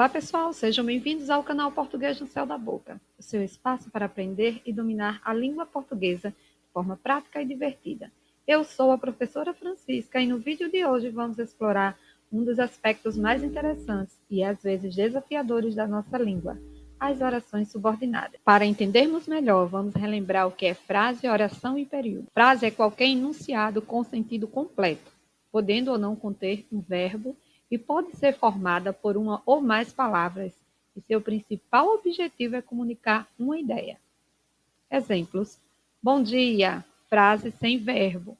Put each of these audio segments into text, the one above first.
Olá, pessoal, sejam bem-vindos ao canal Português no Céu da Boca, o seu espaço para aprender e dominar a língua portuguesa de forma prática e divertida. Eu sou a professora Francisca e no vídeo de hoje vamos explorar um dos aspectos mais interessantes e às vezes desafiadores da nossa língua, as orações subordinadas. Para entendermos melhor, vamos relembrar o que é frase, oração e período. Frase é qualquer enunciado com sentido completo, podendo ou não conter um verbo, e pode ser formada por uma ou mais palavras, e seu principal objetivo é comunicar uma ideia. Exemplos: bom dia, frase sem verbo.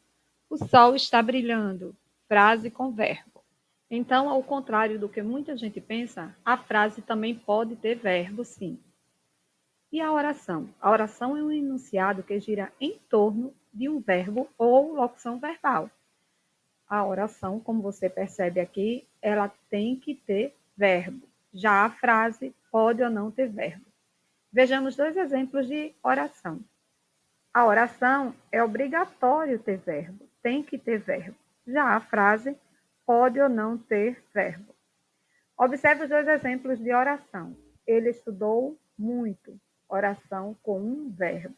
O sol está brilhando, frase com verbo. Então, ao contrário do que muita gente pensa, a frase também pode ter verbo, sim. E a oração? A oração é um enunciado que gira em torno de um verbo ou locução verbal. A oração, como você percebe aqui, ela tem que ter verbo. Já a frase pode ou não ter verbo. Vejamos dois exemplos de oração. A oração é obrigatório ter verbo, tem que ter verbo. Já a frase pode ou não ter verbo. Observe os dois exemplos de oração. Ele estudou muito. Oração com um verbo.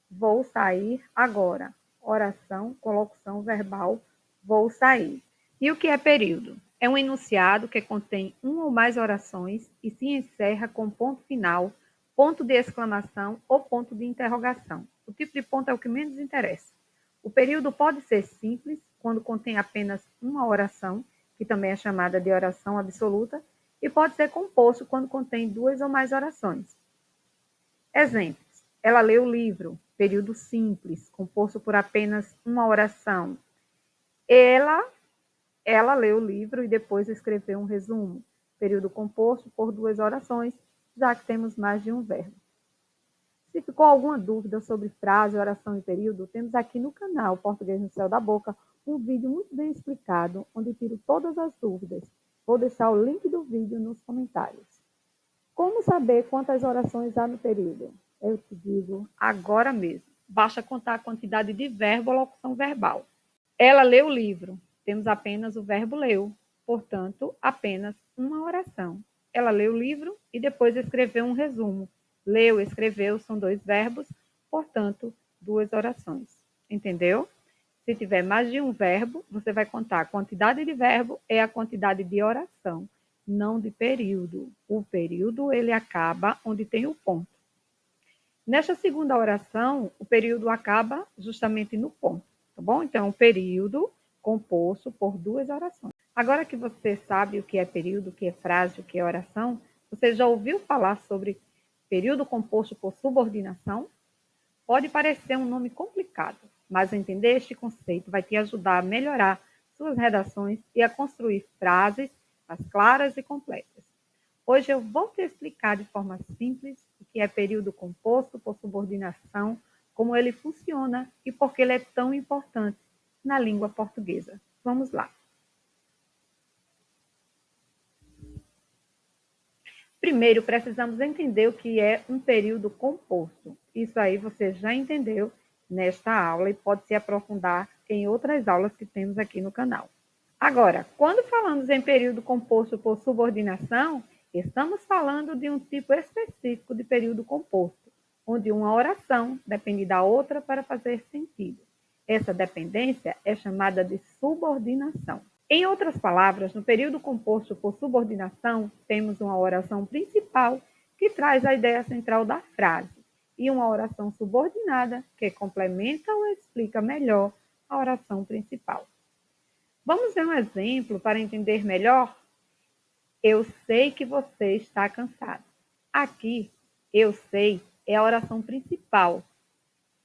Vou sair agora. Oração com locução verbal. Vou sair. E o que é período? É um enunciado que contém uma ou mais orações e se encerra com ponto final, ponto de exclamação ou ponto de interrogação. O tipo de ponto é o que menos interessa. O período pode ser simples, quando contém apenas uma oração, que também é chamada de oração absoluta, e pode ser composto quando contém duas ou mais orações. Exemplos: ela leu o livro, período simples, composto por apenas uma oração. Ela leu o livro e depois escreveu um resumo, período composto por duas orações, já que temos mais de um verbo. Se ficou alguma dúvida sobre frase, oração e período, temos aqui no canal Português no Céu da Boca um vídeo muito bem explicado, onde tiro todas as dúvidas. Vou deixar o link do vídeo nos comentários. Como saber quantas orações há no período? Eu te digo agora mesmo. Basta contar a quantidade de verbo ou locução verbal. Ela leu o livro. Temos apenas o verbo leu, portanto, apenas uma oração. Ela leu o livro e depois escreveu um resumo. Leu, escreveu são dois verbos, portanto, duas orações. Entendeu? Se tiver mais de um verbo, você vai contar a quantidade de verbo é a quantidade de oração, não de período. O período ele acaba onde tem o ponto. Nesta segunda oração, o período acaba justamente no ponto, tá bom? Então, o período composto por duas orações. Agora que você sabe o que é período, o que é frase, o que é oração, você já ouviu falar sobre período composto por subordinação? Pode parecer um nome complicado, mas entender este conceito vai te ajudar a melhorar suas redações e a construir frases mais claras e completas. Hoje eu vou te explicar de forma simples o que é período composto por subordinação, como ele funciona e por que ele é tão importante na língua portuguesa. Vamos lá. Primeiro, precisamos entender o que é um período composto. Isso aí você já entendeu nesta aula e pode se aprofundar em outras aulas que temos aqui no canal. Agora, quando falamos em período composto por subordinação, estamos falando de um tipo específico de período composto, onde uma oração depende da outra para fazer sentido. Essa dependência é chamada de subordinação. Em outras palavras, no período composto por subordinação, temos uma oração principal que traz a ideia central da frase e uma oração subordinada que complementa ou explica melhor a oração principal. Vamos ver um exemplo para entender melhor? Eu sei que você está cansado. Aqui, eu sei é a oração principal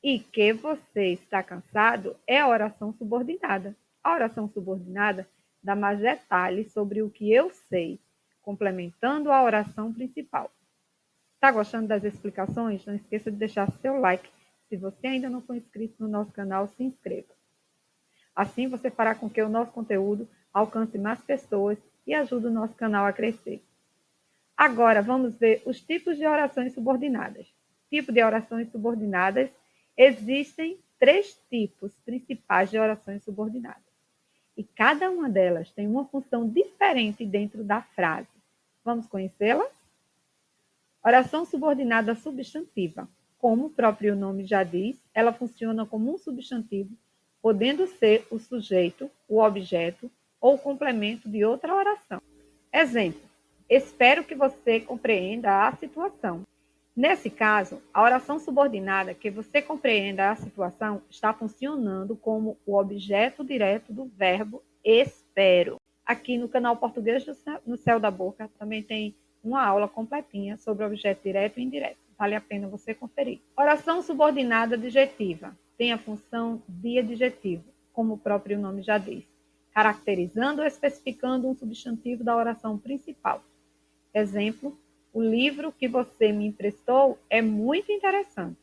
e que você está cansado é a oração subordinada. A oração subordinada dá mais detalhes sobre o que eu sei, complementando a oração principal. Está gostando das explicações? Não esqueça de deixar seu like. Se você ainda não for inscrito no nosso canal, se inscreva. Assim você fará com que o nosso conteúdo alcance mais pessoas e ajude o nosso canal a crescer. Agora vamos ver os tipos de orações subordinadas. Tipo de orações subordinadas, existem 3 tipos principais de orações subordinadas. E cada uma delas tem uma função diferente dentro da frase. Vamos conhecê-las? Oração subordinada substantiva. Como o próprio nome já diz, ela funciona como um substantivo, podendo ser o sujeito, o objeto ou o complemento de outra oração. Exemplo: espero que você compreenda a situação. Nesse caso, a oração subordinada que você compreenda a situação está funcionando como o objeto direto do verbo espero. Aqui no canal Português no Céu da Boca também tem uma aula completinha sobre objeto direto e indireto. Vale a pena você conferir. Oração subordinada adjetiva tem a função de adjetivo, como o próprio nome já diz, caracterizando ou especificando um substantivo da oração principal. Exemplo: o livro que você me emprestou é muito interessante.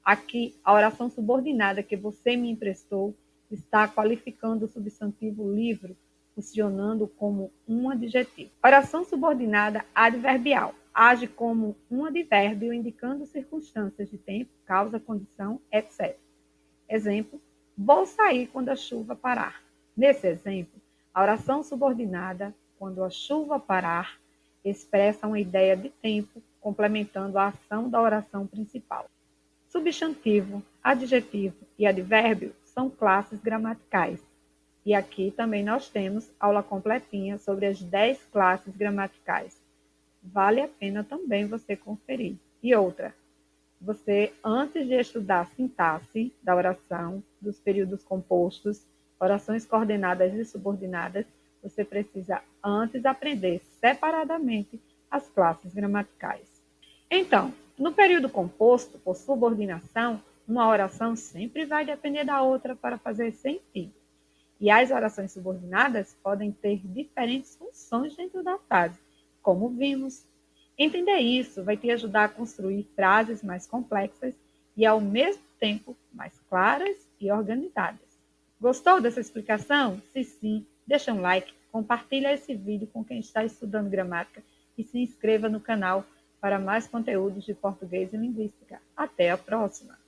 Aqui, a oração subordinada que você me emprestou está qualificando o substantivo livro, funcionando como um adjetivo. Oração subordinada adverbial age como um advérbio indicando circunstâncias de tempo, causa, condição, etc. Exemplo: vou sair quando a chuva parar. Nesse exemplo, a oração subordinada, quando a chuva parar, expressa uma ideia de tempo, complementando a ação da oração principal. Substantivo, adjetivo e advérbio são classes gramaticais. E aqui também nós temos aula completinha sobre as 10 classes gramaticais. Vale a pena também você conferir. E outra, você, antes de estudar a sintaxe da oração, dos períodos compostos, orações coordenadas e subordinadas, você precisa antes aprender separadamente as classes gramaticais. Então, no período composto, por subordinação, uma oração sempre vai depender da outra para fazer sentido. E as orações subordinadas podem ter diferentes funções dentro da frase, como vimos. Entender isso vai te ajudar a construir frases mais complexas e, ao mesmo tempo, mais claras e organizadas. Gostou dessa explicação? Se sim, deixa um like, compartilha esse vídeo com quem está estudando gramática e se inscreva no canal para mais conteúdos de português e linguística. Até a próxima!